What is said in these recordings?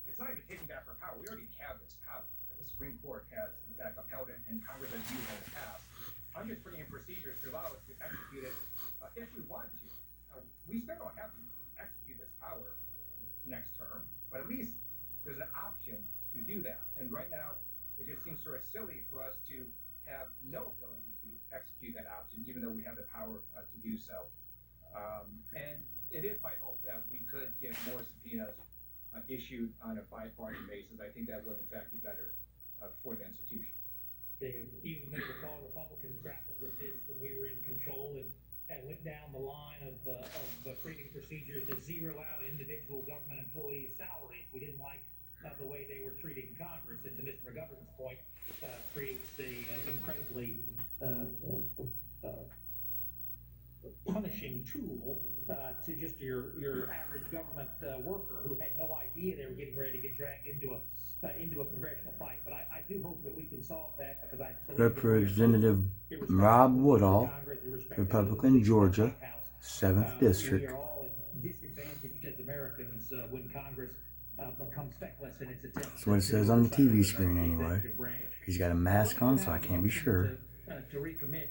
it's not even taking back our power. We already have this power. The Supreme Court has, in fact, upheld it, and Congress has used it in the past. I'm just putting in procedures to allow us to execute it if we want to. We still don't have to execute this power next term, but at least there's an option to do that. And right now, it just seems sort of silly for us to have no ability to execute that option, even though we have the power to do so. And it is my hope that we could get more subpoenas issued on a bipartisan basis. I think that would, in fact, be better for the institution. You may recall Republicans grappled with this when we were in control and went down the line of creating procedures to zero out individual government employees' salary if we didn't like the way they were treating Congress. And to Mr. McGovern's point, creates a incredibly punishing tool to just your average government worker who had no idea they were getting ready to get dragged into a congressional fight. But I do hope that we can solve that, because I Representative Rob Woodall, Republican, Georgia, 7th District. We are all disadvantaged as Americans when Congress becomes feckless in its attempt. That's what it says on the TV screen anyway. He's got a mask on, so I can't be sure. To recommit.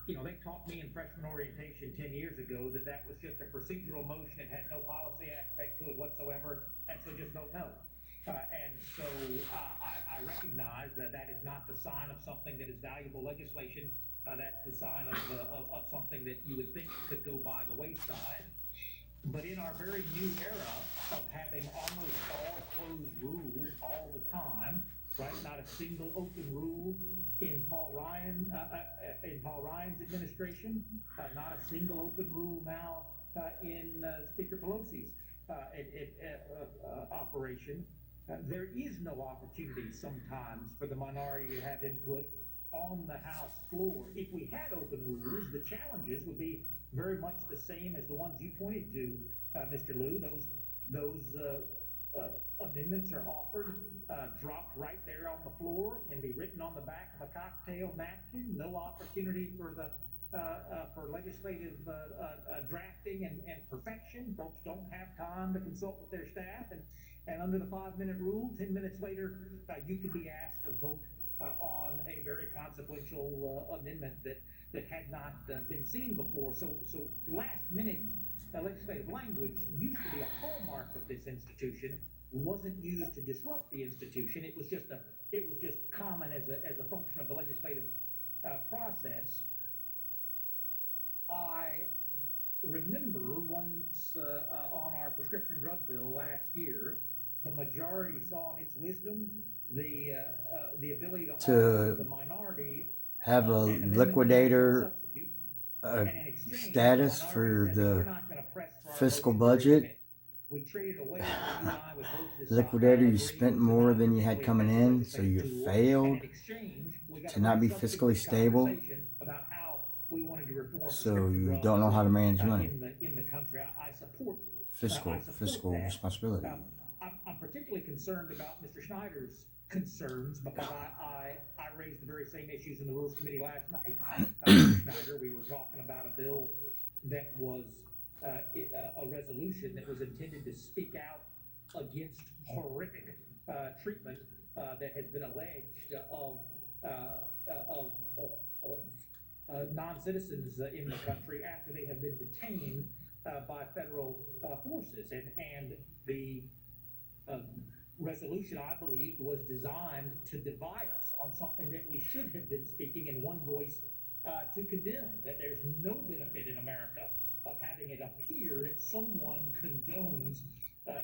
They taught me in freshman orientation 10 years ago that was just a procedural motion. It had no policy aspect to it whatsoever, and so just vote no. And so I recognize that is not the sign of something that is valuable legislation. That's the sign of something that you would think could go by the wayside. But in our very new era of having almost all closed rules all the time, right? Not a single open rule in Paul Ryan's administration. Not a single open rule now in Speaker Pelosi's operation. There is no opportunity sometimes for the minority to have input on the House floor. If we had open rules, the challenges would be very much the same as the ones you pointed to, Mr. Lieu. Those amendments are offered, dropped right there on the floor, can be written on the back of a cocktail napkin. No opportunity for legislative drafting and perfection. Folks don't have time to consult with their staff, and under the 5-minute rule, 10 minutes later, you can be asked to vote on a very consequential amendment that had not been seen before. So last minute legislative language used to be a hallmark of this institution. Wasn't used to disrupt the institution. It was just common as a function of the legislative process. I remember once on our prescription drug bill last year, the majority saw in its wisdom the ability to the minority have a liquidator status for the fiscal budget. Liquidator, you spent more than you had coming in, so you failed to not be fiscally stable, so you don't know how to manage money. Fiscal responsibility. I'm particularly concerned about Mr. Schneider's concerns, because I raised the very same issues in the Rules Committee last night. Mr. Schneider, we were talking about a bill that was a resolution that was intended to speak out against horrific treatment that has been alleged of non-citizens in the country after they have been detained by federal forces, and the resolution, I believe, was designed to divide us on something that we should have been speaking in one voice to condemn. That there's no benefit in America of having it appear that someone condones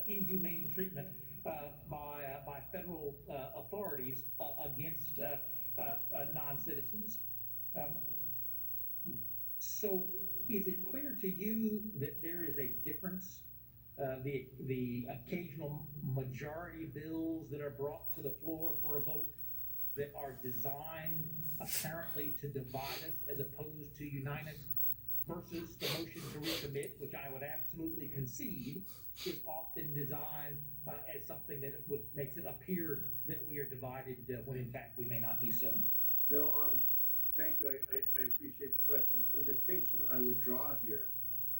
inhumane treatment by federal authorities against non-citizens. So is it clear to you that there is a difference? The occasional majority bills that are brought to the floor for a vote that are designed apparently to divide us as opposed to unite us, versus the motion to recommit, which I would absolutely concede is often designed as something that makes it appear that we are divided when in fact we may not be so. No, thank you. I appreciate the question. The distinction I would draw here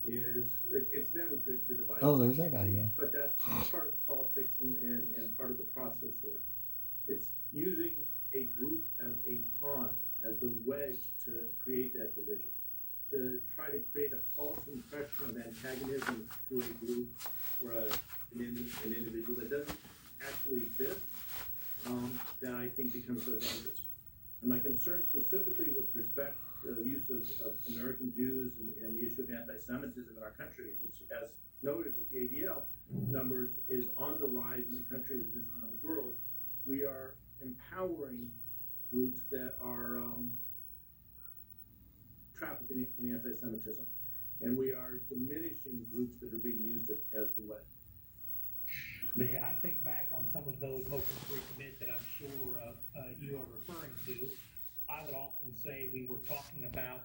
is it's never good to divide. Oh, there's that guy, yeah. But that's part of politics. and part of the process here. It's using a group as a pawn, as the wedge to create that division, to try to create a false impression of antagonism to a group or an individual that doesn't actually exist, that I think becomes so dangerous. And my concern specifically with respect to the use of American Jews and the issue of anti-Semitism in our country, which, as noted with the ADL numbers, is on the rise in the country as it is around the world. We are empowering groups that are trafficking in anti-Semitism, and we are diminishing groups that are being used as the wedge. I think back on some of those motions to recommit that I'm sure you are referring to. I would often say we were talking about